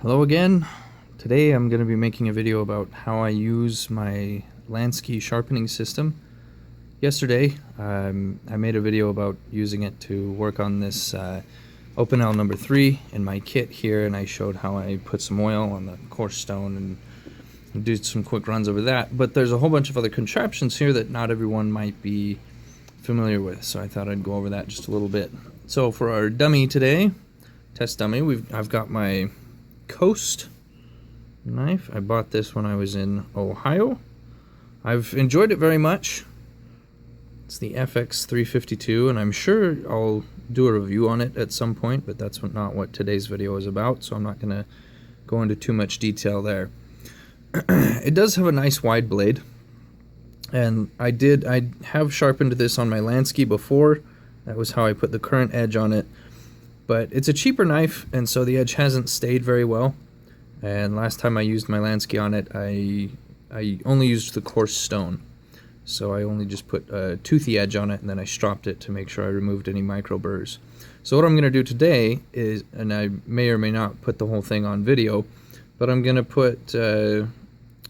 Hello again. Today I'm going to be making a video about how I use my Lansky sharpening system. Yesterday I made a video about using it to work on this Open L number 3 in my kit here, and I showed how I put some oil on the coarse stone and do some quick runs over that. But there's a whole bunch of other contraptions here that not everyone might be familiar with, so I thought I'd go over that just a little bit. So for our dummy today, test dummy, I've got my Coast knife. I bought this when I was in Ohio. I've enjoyed it very much. It's the FX 352, and I'm sure I'll do a review on it at some point, but that's not what today's video is about, so I'm not going to go into too much detail there. It does have a nice wide blade, and I have sharpened this on my Lansky before. That was how I put the current edge on it. But it's a cheaper knife, and so the edge hasn't stayed very well. And last time I used my Lansky on it, I only used the coarse stone. So I only just put a toothy edge on it, and then I stropped it to make sure I removed any micro burrs. So what I'm going to do today is, and I may or may not put the whole thing on video, but I'm going to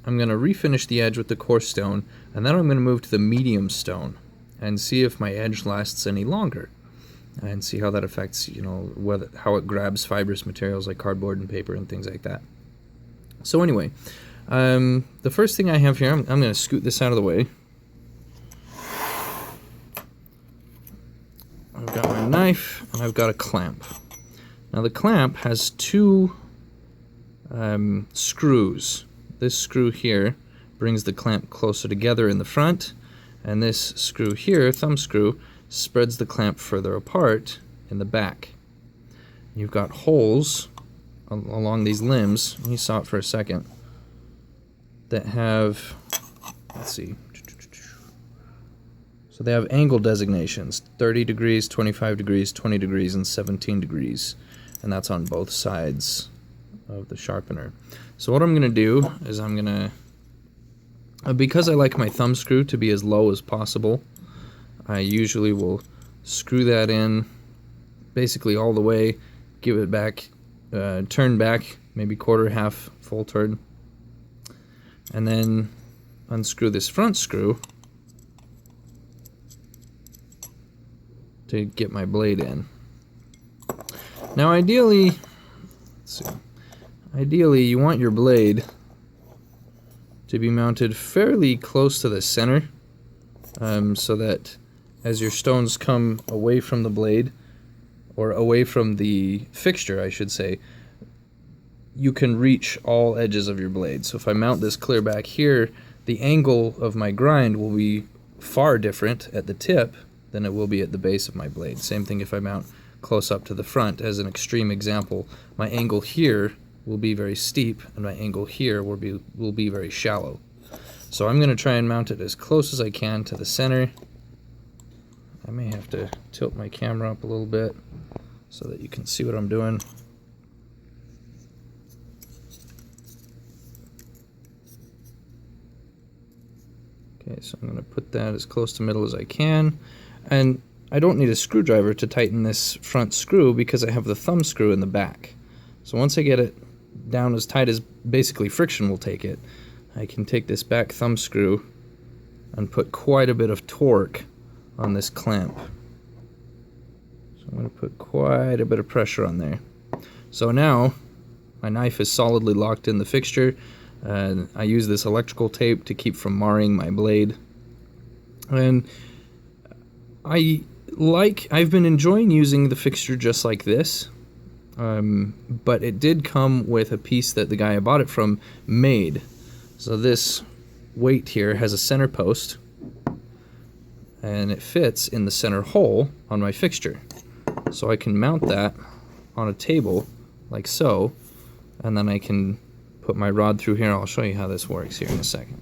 refinish the edge with the coarse stone, and then I'm going to move to the medium stone and see if my edge lasts any longer, and see how that affects, how it grabs fibrous materials like cardboard and paper and things like that. So anyway, the first thing I have here, I'm going to scoot this out of the way. I've got my knife, and I've got a clamp. Now the clamp has two screws. This screw here brings the clamp closer together in the front, and this screw here, thumb screw, spreads the clamp further apart in the back. You've got holes along these limbs, you saw it for a second, that have, let's see, so they have angle designations, 30 degrees, 25 degrees, 20 degrees, and 17 degrees, and that's on both sides of the sharpener. So what I'm going to do is I'm going to, because I like my thumb screw to be as low as possible, I usually will screw that in basically all the way, give it back, turn back, maybe quarter, half, full turn, and then unscrew this front screw to get my blade in. Now ideally, let's see, ideally you want your blade to be mounted fairly close to the center, so that as your stones come away from the blade, or away from the fixture, I should say, you can reach all edges of your blade. So if I mount this clear back here, the angle of my grind will be far different at the tip than it will be at the base of my blade. Same thing if I mount close up to the front. As an extreme example, my angle here will be very steep, and my angle here will be very shallow. So I'm going to try and mount it as close as I can to the center. I may have to tilt my camera up a little bit so that you can see what I'm doing. Okay, so I'm going to put that as close to middle as I can. And I don't need a screwdriver to tighten this front screw because I have the thumb screw in the back. So once I get it down as tight as basically friction will take it, I can take this back thumb screw and put quite a bit of torque on this clamp. So I'm going to put quite a bit of pressure on there. So now my knife is solidly locked in the fixture. I use this electrical tape to keep from marring my blade. And I've been enjoying using the fixture just like this. But it did come with a piece that the guy I bought it from made. So this weight here has a center post, and it fits in the center hole on my fixture. So I can mount that on a table like so, and then I can put my rod through here. I'll show you how this works here in a second.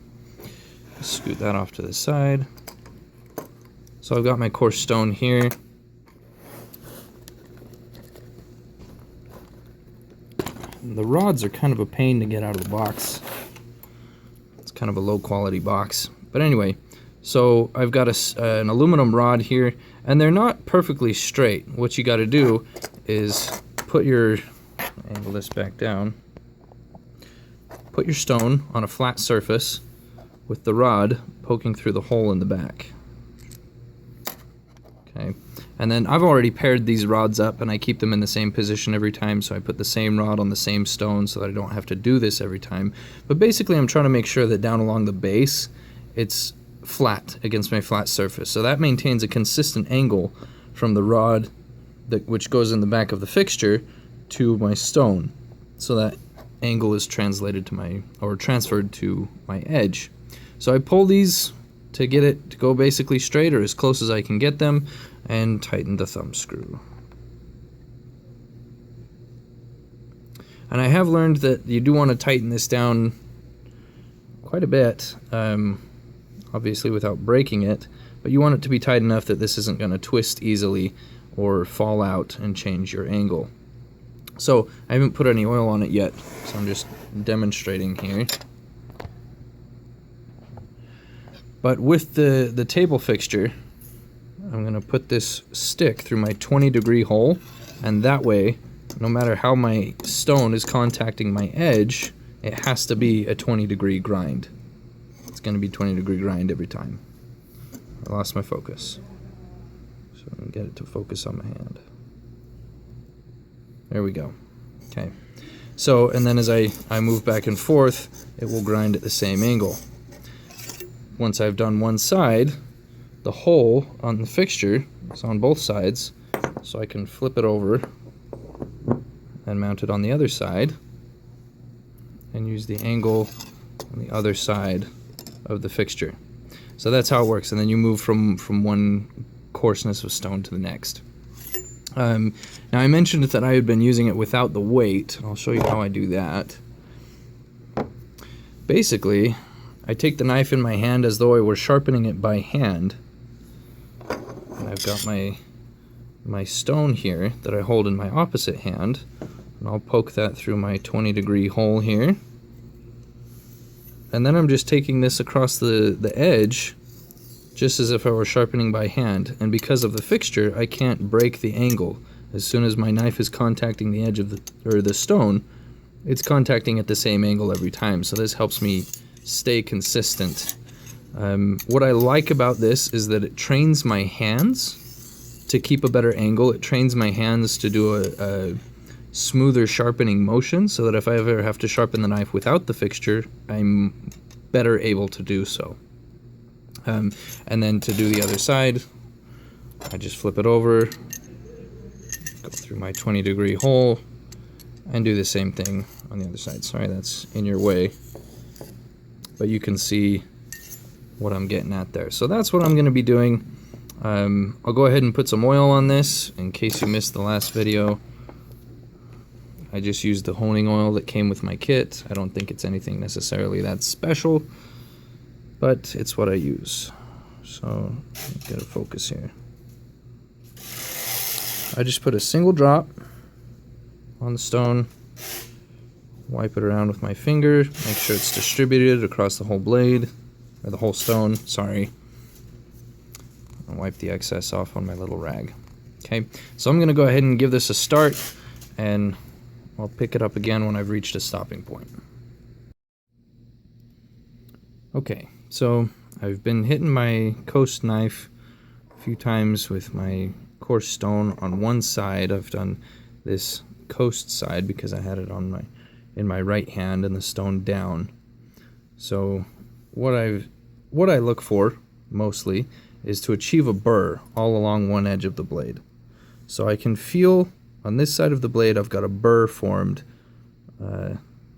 Scoot that off to the side. So I've got my coarse stone here. The rods are kind of a pain to get out of the box. It's kind of a low quality box. But anyway, so I've got an aluminum rod here, and they're not perfectly straight. What you got to do is put your, angle this back down, put your stone on a flat surface with the rod poking through the hole in the back. Okay, and then I've already paired these rods up and I keep them in the same position every time, so I put the same rod on the same stone so that I don't have to do this every time. But basically I'm trying to make sure that down along the base it's flat against my flat surface. So that maintains a consistent angle from the rod which goes in the back of the fixture to my stone. So that angle is translated to transferred to my edge. So I pull these to get it to go basically straight or as close as I can get them, and tighten the thumb screw. And I have learned that you do want to tighten this down quite a bit, obviously without breaking it, but you want it to be tight enough that this isn't going to twist easily or fall out and change your angle. So I haven't put any oil on it yet, so I'm just demonstrating here. But with the table fixture, I'm going to put this stick through my 20-degree hole, and that way, no matter how my stone is contacting my edge, it has to be a 20-degree grind. It's going to be 20-degree grind every time. I lost my focus. So I'm going to get it to focus on my hand. There we go. Okay. So, and then as I move back and forth, it will grind at the same angle. Once I've done one side, the hole on the fixture is on both sides, so I can flip it over and mount it on the other side and use the angle on the other side of the fixture. So that's how it works, and then you move from one coarseness of stone to the next. Now I mentioned that I had been using it without the weight. I'll show you how I do that. Basically, I take the knife in my hand as though I were sharpening it by hand. And I've got my stone here that I hold in my opposite hand, and I'll poke that through my 20-degree hole here. And then I'm just taking this across the edge, just as if I were sharpening by hand. And because of the fixture, I can't break the angle. As soon as my knife is contacting the edge of the stone, it's contacting at the same angle every time. So this helps me stay consistent. What I like about this is that it trains my hands to keep a better angle. It trains my hands to do a smoother sharpening motion, so that if I ever have to sharpen the knife without the fixture, I'm better able to do so. And then to do the other side, I just flip it over, go through my 20-degree hole, and do the same thing on the other side. Sorry, that's in your way, but you can see what I'm getting at there. So that's what I'm going to be doing. I'll go ahead and put some oil on this in case you missed the last video. I just used the honing oil that came with my kit. I don't think it's anything necessarily that special, but it's what I use. So get a focus here. I just put a single drop on the stone, wipe it around with my finger, make sure it's distributed across the whole blade, or the whole stone, sorry. I'll wipe the excess off on my little rag. Okay, so I'm going to go ahead and give this a start, and I'll pick it up again when I've reached a stopping point. Okay, so I've been hitting my coast knife a few times with my coarse stone on one side. I've done this coast side because I had it on in my right hand and the stone down. So what I look for mostly is to achieve a burr all along one edge of the blade. So I can feel on this side of the blade I've got a burr formed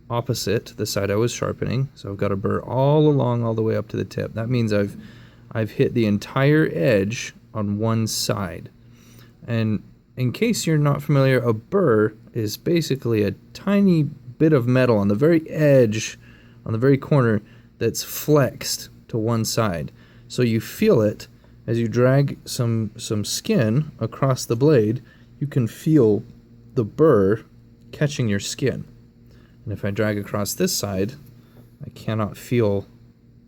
opposite the side I was sharpening. So I've got a burr all along, all the way up to the tip. That means I've hit the entire edge on one side. And in case you're not familiar, a burr is basically a tiny bit of metal on the very edge, on the very corner, that's flexed to one side. So you feel it as you drag some skin across the blade. You can feel the burr catching your skin. And if I drag across this side, I cannot feel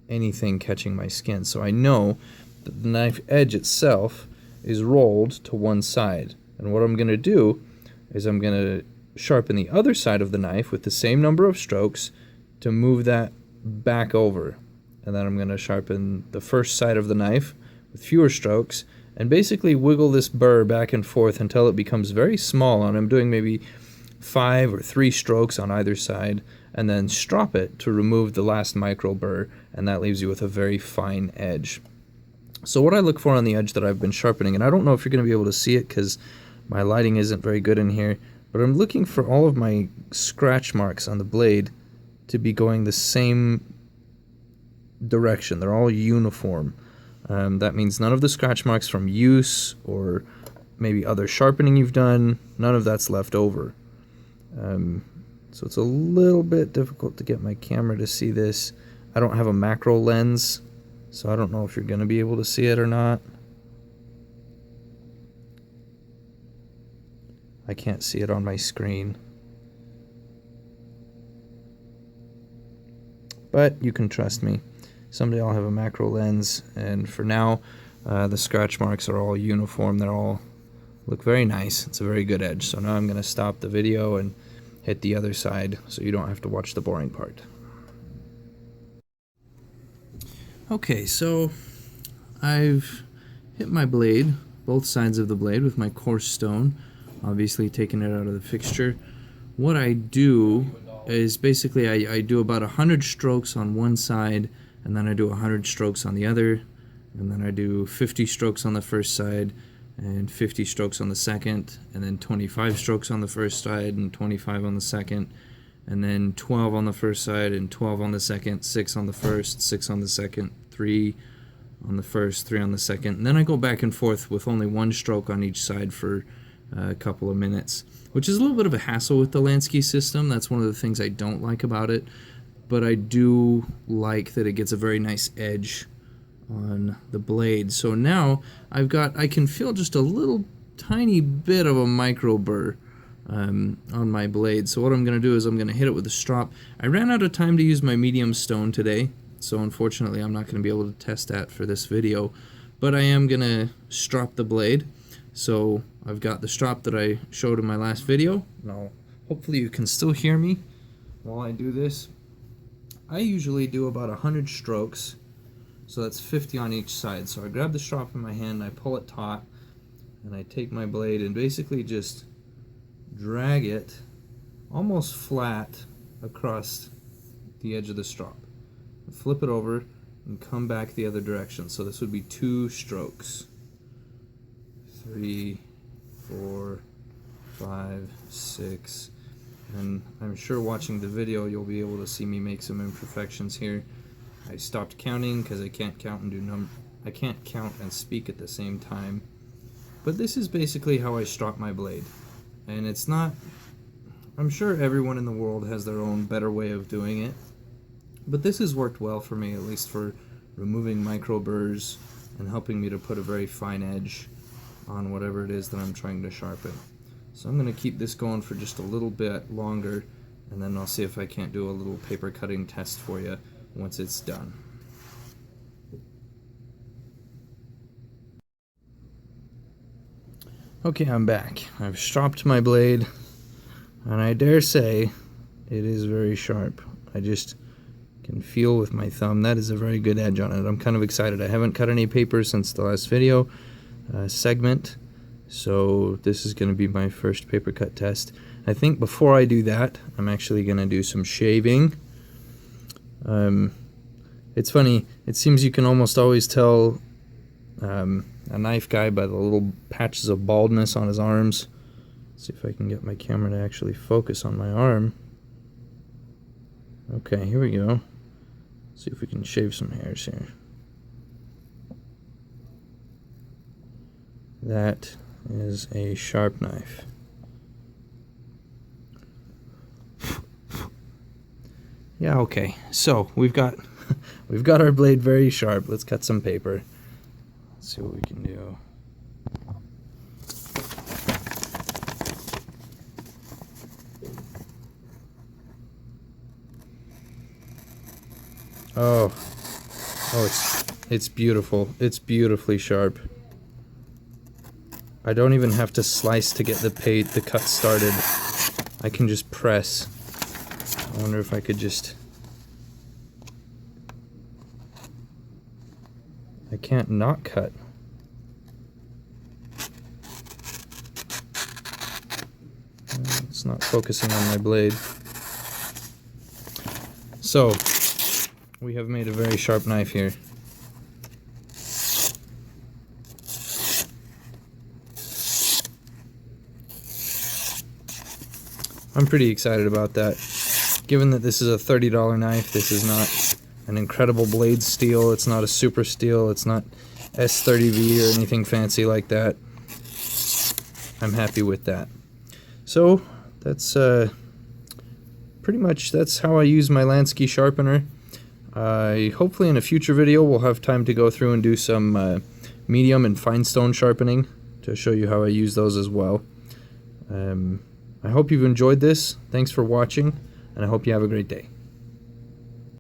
anything catching my skin. So I know that the knife edge itself is rolled to one side. And what I'm going to do is I'm going to sharpen the other side of the knife with the same number of strokes to move that back over. And then I'm going to sharpen the first side of the knife with fewer strokes and basically wiggle this burr back and forth until it becomes very small. And I'm doing maybe 5 or 3 strokes on either side, and then strop it to remove the last micro burr, and that leaves you with a very fine edge. So what I look for on the edge that I've been sharpening, and I don't know if you're going to be able to see it because my lighting isn't very good in here, but I'm looking for all of my scratch marks on the blade to be going the same direction. They're all uniform. That means none of the scratch marks from use or maybe other sharpening you've done, none of that's left over. So it's a little bit difficult to get my camera to see this. I don't have a macro lens, so I don't know if you're going to be able to see it or not. I can't see it on my screen. But you can trust me. Someday I'll have a macro lens, and for now, the scratch marks are all uniform. They all look very nice. It's a very good edge. So now I'm going to stop the video and hit the other side so you don't have to watch the boring part. Okay, so I've hit my blade, both sides of the blade, with my coarse stone, obviously taking it out of the fixture. What I do is basically I do about 100 strokes on one side, and then I do 100 strokes on the other, and then I do 50 strokes on the first side and 50 strokes on the second, and then 25 strokes on the first side and 25 on the second, and then 12 on the first side and 12 on the second, 6 on the first, 6 on the second, 3 on the first, 3 on the second, and then I go back and forth with only 1 stroke on each side for a couple of minutes, which is a little bit of a hassle with the Lansky system. That's one of the things I don't like about it, but I do like that it gets a very nice edge on the blade. So now I can feel just a little tiny bit of a micro burr on my blade. So what I'm going to do is I'm going to hit it with a strop. I ran out of time to use my medium stone today, so unfortunately I'm not going to be able to test that for this video, but I am going to strop the blade. So I've got the strop that I showed in my last video. Now hopefully you can still hear me while I do this. I usually do about 100 strokes, so that's 50 on each side. So I grab the strop in my hand, I pull it taut, and I take my blade and basically just drag it almost flat across the edge of the strop. Flip it over and come back the other direction. So this would be 2 strokes. 3, 4, 5, 6. And I'm sure watching the video you'll be able to see me make some imperfections here. I stopped counting because I can't count and speak at the same time. But this is basically how I strop my blade. And it's not, I'm sure everyone in the world has their own better way of doing it. But this has worked well for me, at least for removing micro burrs and helping me to put a very fine edge on whatever it is that I'm trying to sharpen. So I'm going to keep this going for just a little bit longer, and then I'll see if I can't do a little paper cutting test for you once it's done. Okay, I'm back. I've stropped my blade, and I dare say it is very sharp. I just can feel with my thumb that is a very good edge on it. I'm kind of excited. I haven't cut any paper since the last video segment, so this is going to be my first paper cut test. I think before I do that, I'm actually going to do some shaving. It's funny, it seems you can almost always tell a knife guy by the little patches of baldness on his arms. Let's see if I can get my camera to actually focus on my arm. Okay, here we go. See if we can shave some hairs here. That is a sharp knife. Yeah, okay. So we've got our blade very sharp. Let's cut some paper. Let's see what we can do. Oh, it's beautiful. It's beautifully sharp. I don't even have to slice to get the cut started. I can just press. I wonder if I could just I can't not cut. It's not focusing on my blade. So, we have made a very sharp knife here. I'm pretty excited about that. Given that this is a $30 knife, this is not an incredible blade steel, it's not a super steel, it's not S30V or anything fancy like that. I'm happy with that. So, that's pretty much that's how I use my Lansky sharpener. Hopefully in a future video we'll have time to go through and do some medium and fine stone sharpening to show you how I use those as well. I hope you've enjoyed this. Thanks for watching, and I hope you have a great day.